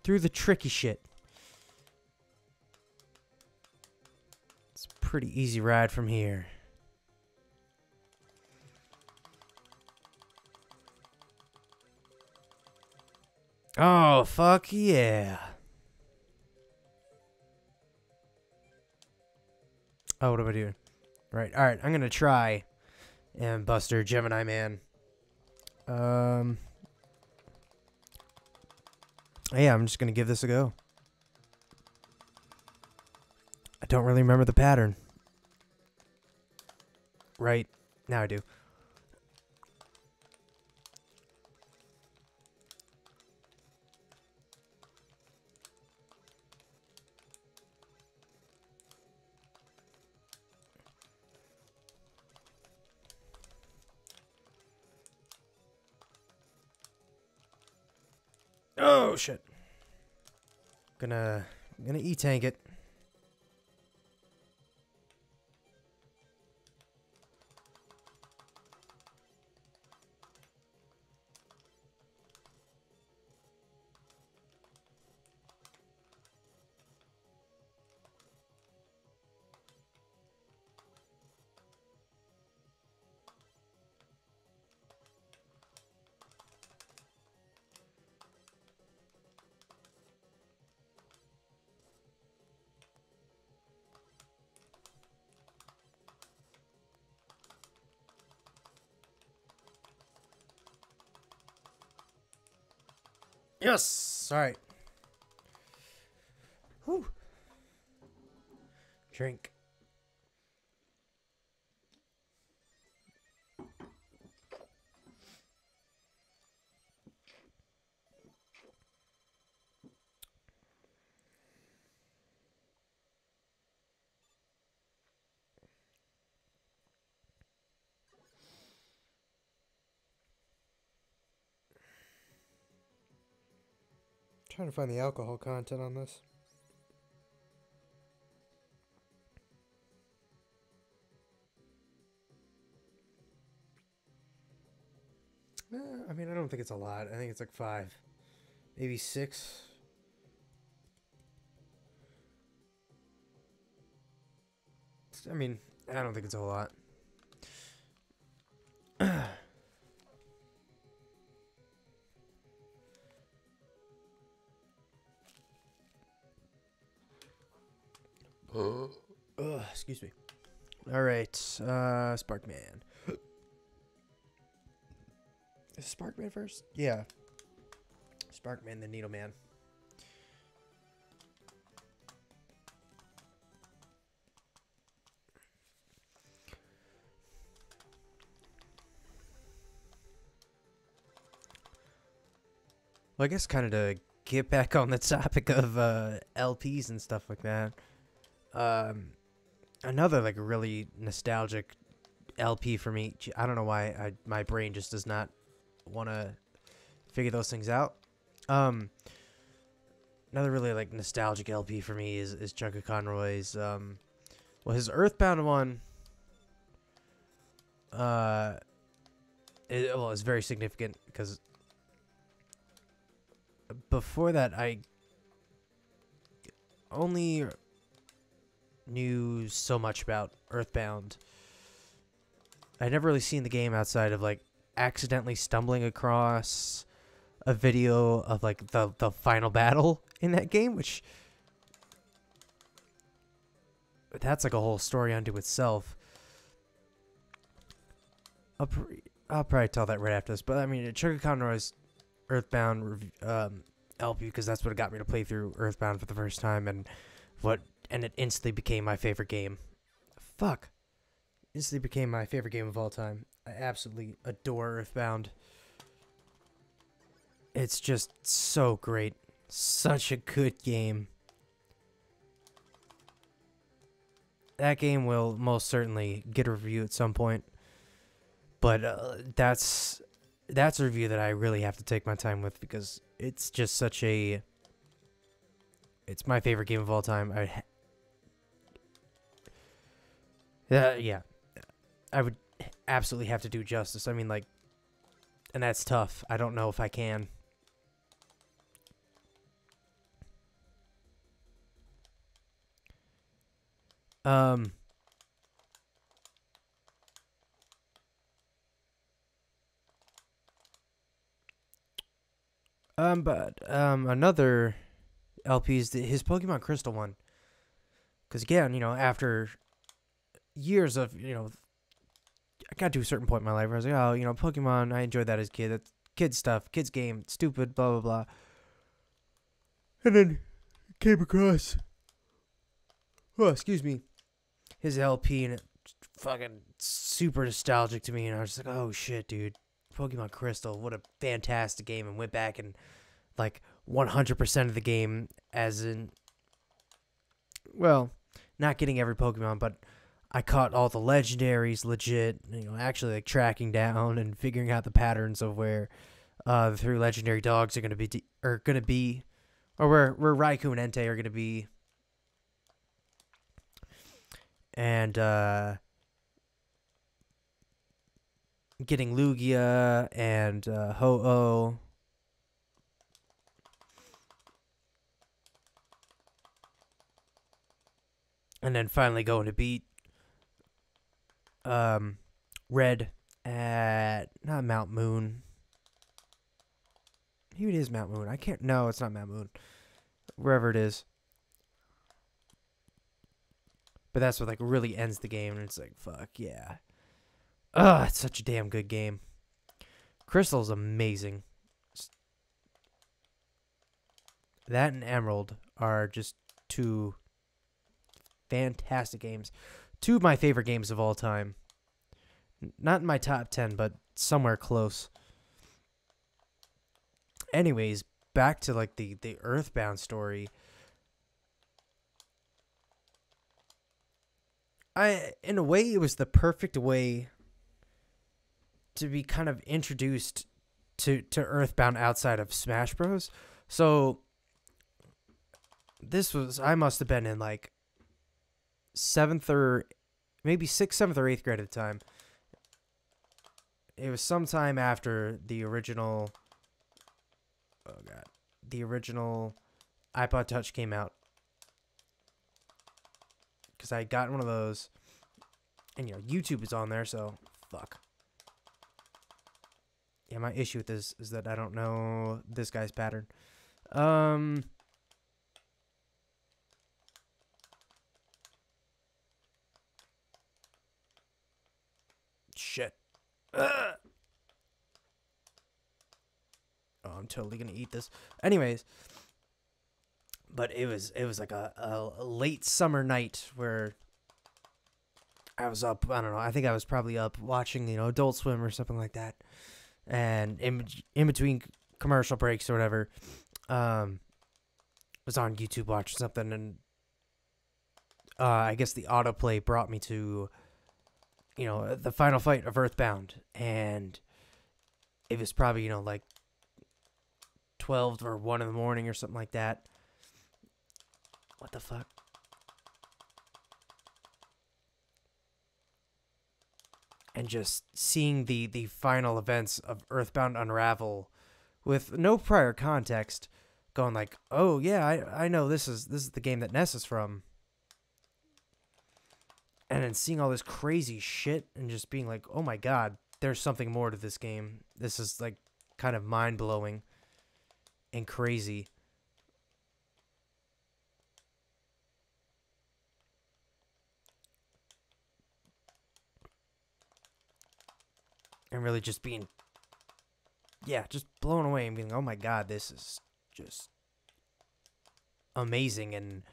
through the tricky shit. It's a pretty easy ride from here. Oh, fuck yeah. Oh, what am I doing? Right, alright, I'm gonna try and Buster Gemini Man. Yeah, I'm just gonna give this a go. I don't really remember the pattern. Right. Now I do. Oh shit. Gonna E-tank it. Yes. All right. Whew. Drink. Trying to find the alcohol content on this. I mean, I don't think it's a lot. I think it's like 5, maybe 6. I mean, I don't think it's a whole lot. Excuse me. All right, Sparkman. Is Sparkman first? Yeah. Sparkman, the Needle Man. Well, I guess kind of to get back on the topic of LPs and stuff like that. Another like really nostalgic LP for me. I don't know why my brain just does not want to figure those things out. Another really like nostalgic LP for me is Chunka Conroy's well, his Earthbound one is very significant because before that I only knew so much about Earthbound. I'd never really seen the game outside of like accidentally stumbling across a video of like the final battle in that game, which that's like a whole story unto itself. I'll probably tell that right after this, but I mean, Chunka Conroy's Earthbound LP, because that's what got me to play through Earthbound for the first time, and it instantly became my favorite game. Fuck. Instantly became my favorite game of all time. I absolutely adore Earthbound. It's just so great. Such a good game. That game will most certainly get a review at some point. But that's a review that I really have to take my time with because it's just such a... It's my favorite game of all time. Yeah. I would absolutely have to do justice. I mean, like... And that's tough. I don't know if I can. Another LP is his Pokemon Crystal one. Because again, after years of, I got to a certain point in my life where I was like, oh, Pokemon, I enjoyed that as a kid. That's kid stuff, kid's game, stupid, blah, blah, blah. And then came across, oh, excuse me, his LP, and it fucking super nostalgic to me. And I was just like, oh shit, dude, Pokemon Crystal, what a fantastic game. And went back and like 100% of the game, as in, well, not getting every Pokemon, but I caught all the legendaries legit, actually like tracking down and figuring out the patterns of where the three legendary dogs are going to be, or where Raikou and Entei are going to be. And getting Lugia and Ho-Oh. And then finally going to beat Red at, not Mount Moon. Maybe it is Mount Moon. I can't, no, it's not Mount Moon. Wherever it is. But that's what like really ends the game, and it's like, fuck yeah. Ugh, it's such a damn good game. Crystal's amazing. That and Emerald are just two fantastic games. Two of my favorite games of all time. Not in my top 10, but somewhere close. Anyways, back to like the Earthbound story. In a way, it was the perfect way to be kind of introduced to Earthbound outside of Smash Bros. So I must have been in like 7th or maybe 6th, 7th, or 8th grade at the time. It was sometime after the original, the original iPod Touch came out. Because I got one of those, and YouTube is on there, so fuck. Yeah, my issue with this is that I don't know this guy's pattern. Shit. Ugh. Oh, I'm totally gonna eat this. Anyways, but it was like a late summer night where I was up. I don't know. I think I was probably up watching Adult Swim or something like that, and in between commercial breaks or whatever, was on YouTube watching something, and I guess the autoplay brought me to the final fight of Earthbound, and it was probably like 12 or 1 in the morning or something like that. What the fuck? And just seeing the final events of Earthbound unravel with no prior context, going like, oh yeah, I know this is the game that Ness is from. And then seeing all this crazy shit and just being like, oh my god, there's something more to this game. This is like kind of mind-blowing and crazy. And really just being, just blown away and being, oh my god, this is just amazing and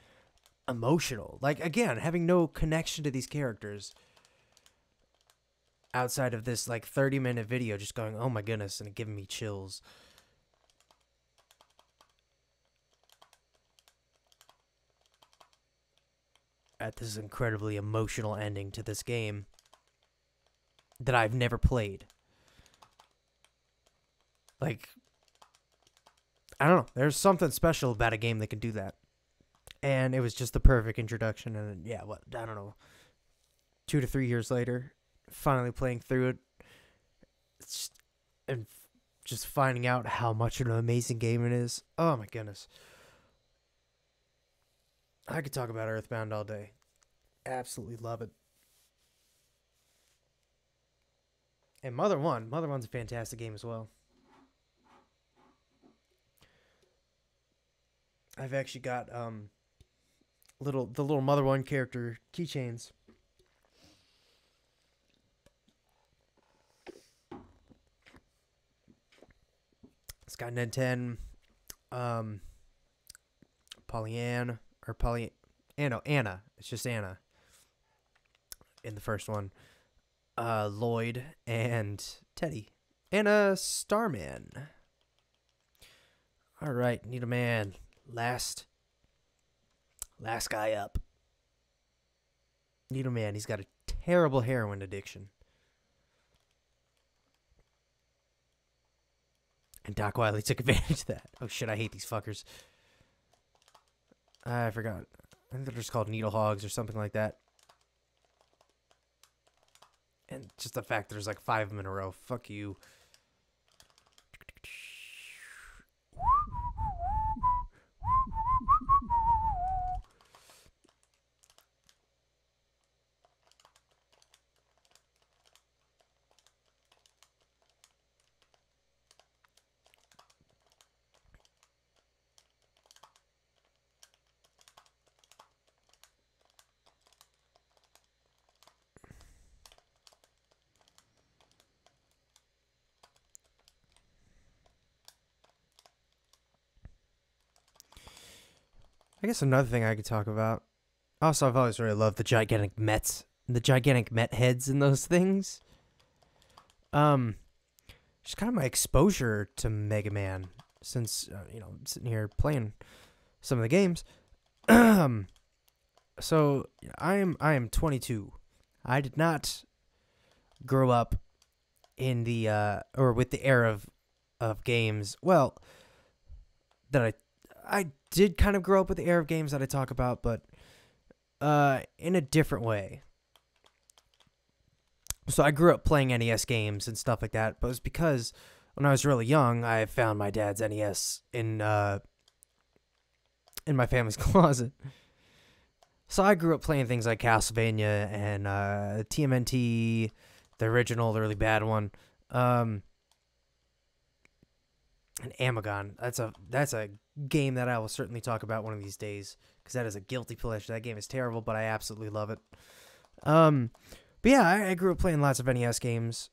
emotional. Like, again, having no connection to these characters outside of this like 30-minute video, just going, oh my goodness, and it giving me chills. At this incredibly emotional ending to this game that I've never played. Like, I don't know. There's something special about a game that can do that. And it was just the perfect introduction. And yeah, I don't know, 2 to 3 years later, finally playing through it. And just finding out how much of an amazing game it is. Oh my goodness. I could talk about Earthbound all day. Absolutely love it. And Mother 1's a fantastic game as well. I've actually got the little Mother 1 character keychains. It's got an N10, Pollyanna or Polly. No, Anna. It's just Anna in the first one. Lloyd and Teddy. And Starman. All right, need a man. Last guy up. Need a man. He's got a terrible heroin addiction. And Doc Wily took advantage of that. Oh shit, I hate these fuckers. I forgot. I think they're just called needle hogs or something like that. And just the fact there's like 5 of them in a row. Fuck you. I guess another thing I could talk about. Also, I've always really loved the gigantic Met heads in those things. Just kind of my exposure to Mega Man since I'm sitting here playing some of the games. So I am 22. I did not grow up in the or with the era of games. Well, that I did kind of grow up with the era of games that I talk about, but in a different way. So I grew up playing NES games and stuff like that, but it was because when I was really young, I found my dad's NES in my family's closet. So I grew up playing things like Castlevania and TMNT, the original, the really bad one, and Amagon. That's a game that I will certainly talk about one of these days, because that is a guilty pleasure. That game is terrible, but I absolutely love it. But yeah, I grew up playing lots of NES games,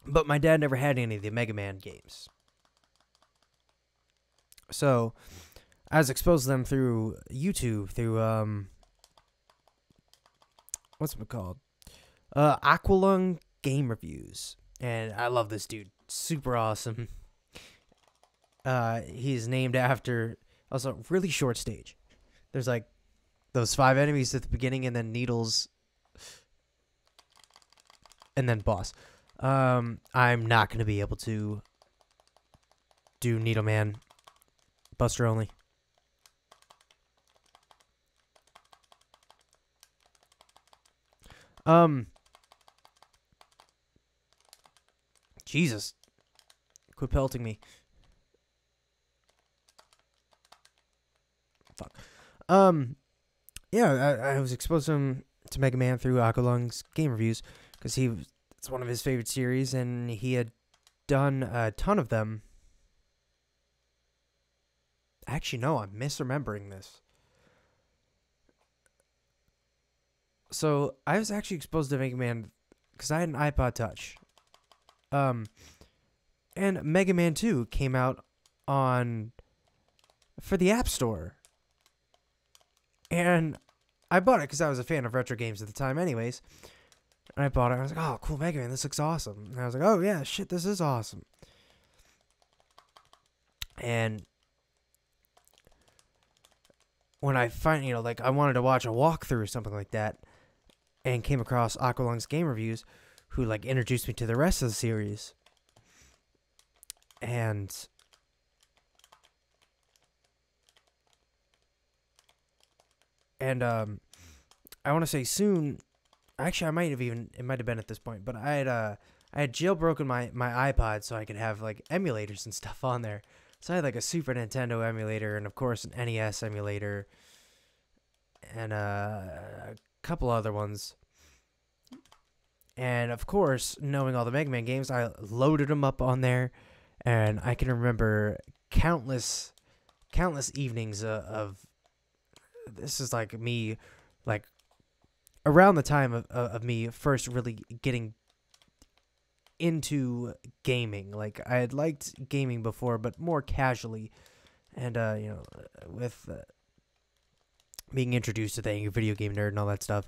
but my dad never had any of the Mega Man games. So I was exposed to them through YouTube, through what's it called? Aqualung Game Reviews. And I love this dude. Super awesome. He's named after also really short stage. There's like those 5 enemies at the beginning, and then Needles, and then boss. I'm not gonna be able to do Needle Man, Buster only. Jesus, quit pelting me. Fuck. Yeah, I was exposed to Mega Man through Aqualung's Game Reviews, because it's one of his favorite series, and he had done a ton of them. Actually, no, I'm misremembering this. So I was actually exposed to Mega Man because I had an iPod Touch. And Mega Man 2 came out for the App Store. And I bought it because I was a fan of retro games at the time anyways. And I bought it. I was like, oh, cool, Mega Man, this looks awesome. And I was like, oh, yeah, shit, this is awesome. And when I finally, I wanted to watch a walkthrough or something like that, and came across Aqualung's Game Reviews, who, introduced me to the rest of the series. And I want to say soon, actually, it might have been at this point, but I had jailbroken my iPod so I could have, emulators and stuff on there. So I had, a Super Nintendo emulator, and, of course, an NES emulator, and a couple other ones. And, of course, knowing all the Mega Man games, I loaded them up on there, and I can remember countless evenings of this is, me, around the time of me first really getting into gaming. I had liked gaming before, but more casually And with being introduced to the video game nerd and all that stuff,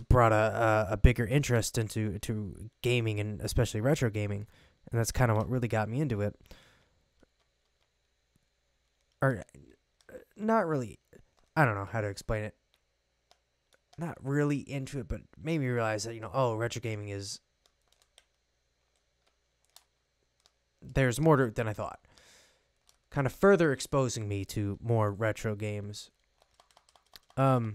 brought a bigger interest into gaming, and especially retro gaming, and that's kind of what really got me into it. Or not really. I don't know how to explain it. Not really into it, but made me realize that retro gaming is, there's more to it than I thought. Kind of further exposing me to more retro games. But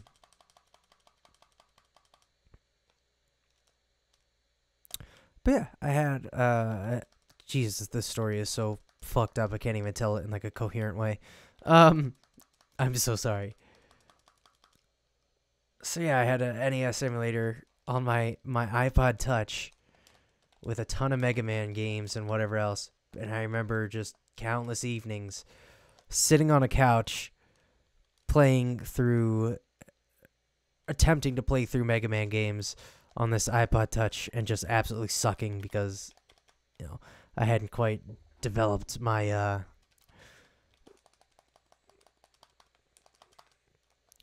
yeah, I had Jesus, this story is so fucked up. I can't even tell it in like a coherent way. I'm so sorry. So yeah, I had a NES emulator on my iPod Touch with a ton of Mega Man games and whatever else. And I remember just countless evenings sitting on a couch attempting to play through Mega Man games on this iPod Touch, and just absolutely sucking because, I hadn't quite developed my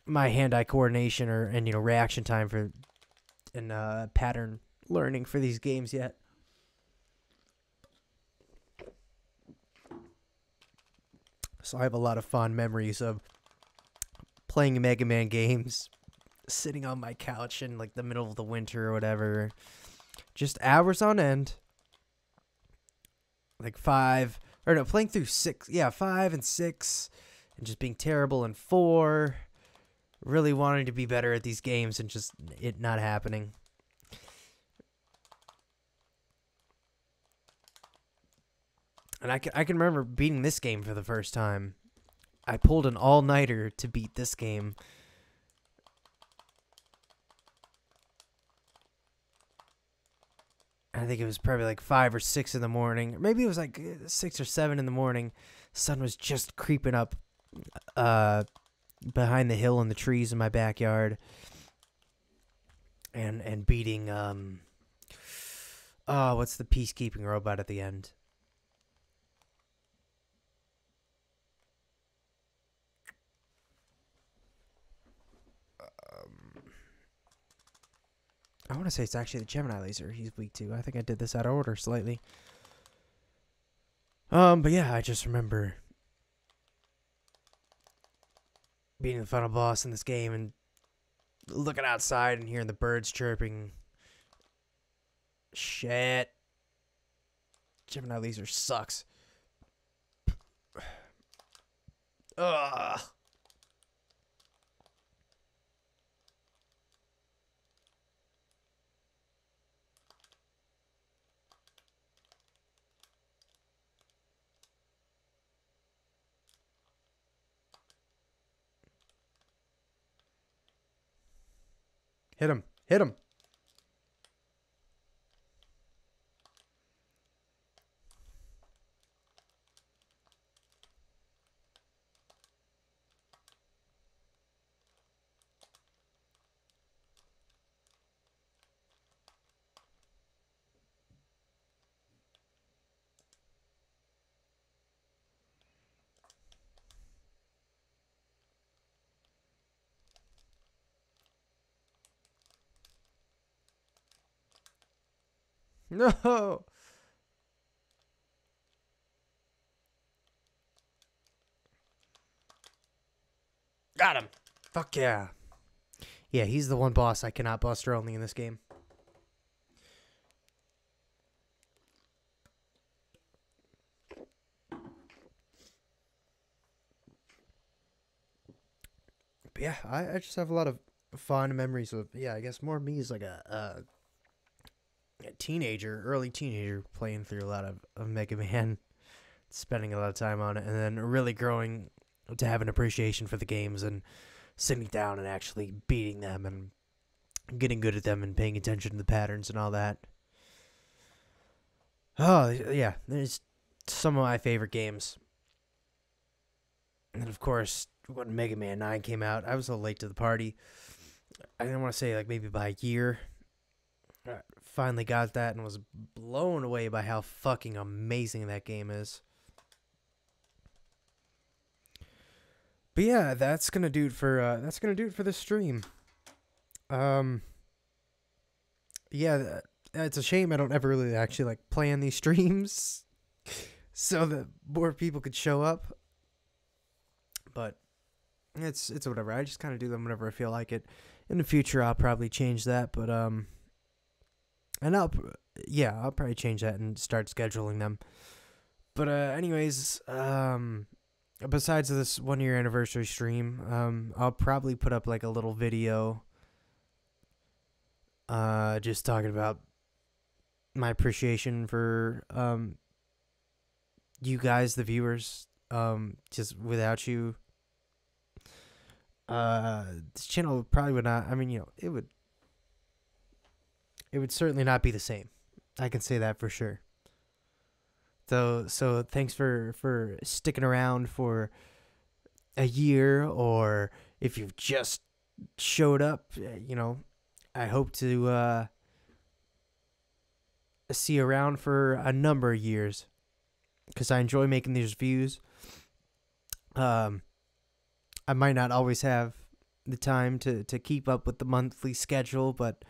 my hand-eye coordination and reaction time and pattern learning for these games yet. So I have a lot of fond memories of playing Mega Man games, sitting on my couch in like the middle of the winter or whatever, just hours on end. Like playing through 5 and 6, and just being terrible in 4. Really wanting to be better at these games and just it not happening. And I can remember beating this game for the first time. I pulled an all-nighter to beat this game. I think it was probably like 5 or 6 in the morning. Maybe it was like 6 or 7 in the morning. The sun was just creeping up behind the hill and the trees in my backyard. And beating what's the peacekeeping robot at the end? I want to say it's actually the Gemini laser he's weak to. I think I did this out of order slightly. But yeah, I just remember beating the final boss in this game and looking outside and hearing the birds chirping. Shit. Gemini laser sucks. Ugh. Hit him. Hit him. No. Got him. Fuck yeah. Yeah, he's the one boss I cannot buster only in this game. But yeah, I just have a lot of fond memories of, I guess more me as like a teenager, early teenager, playing through a lot of Mega Man, spending a lot of time on it, and then really growing to have an appreciation for the games and sitting down and actually beating them and getting good at them and paying attention to the patterns and all that. Oh, yeah, there's some of my favorite games. And of course, when Mega Man 9 came out, I was a little late to the party. I didn't want to say like maybe by a year. I finally got that and was blown away by how fucking amazing that game is. But yeah, that's gonna do it for the stream. Um, yeah, it's a shame I don't ever really actually like plan these streams so that more people could show up. But it's whatever. I just kind of do them whenever I feel like it. In the future, I'll probably change that, but and I'll probably change that and start scheduling them. But anyways, besides this 1 year anniversary stream, I'll probably put up like a little video, just talking about my appreciation for you guys, the viewers. Just without you, this channel probably would not. I mean, it would certainly not be the same. I can say that for sure. So thanks for sticking around for a year, or if you've just showed up, I hope to see you around for a number of years, because I enjoy making these reviews. I might not always have the time to keep up with the monthly schedule, but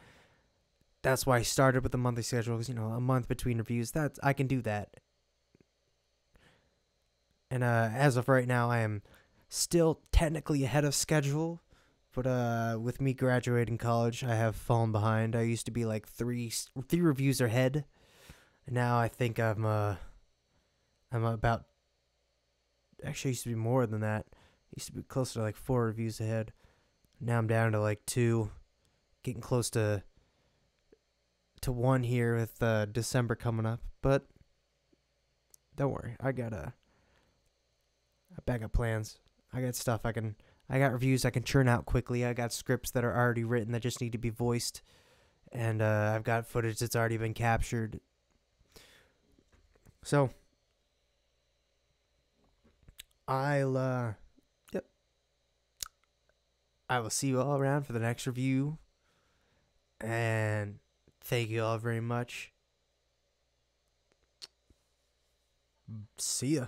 that's why I started with the monthly schedule, because, a month between reviews, I can do that. And as of right now, I am still technically ahead of schedule, but with me graduating college, I have fallen behind. I used to be like three reviews ahead. Now I think I'm about, actually, I used to be more than that. I used to be closer to like 4 reviews ahead. Now I'm down to like 2, getting close to 1 here with December coming up. But don't worry, I got backup plans. I got stuff I got reviews I can churn out quickly. I got scripts that are already written that just need to be voiced, and I've got footage that's already been captured. So I will see you all around for the next review, and thank you all very much. See ya.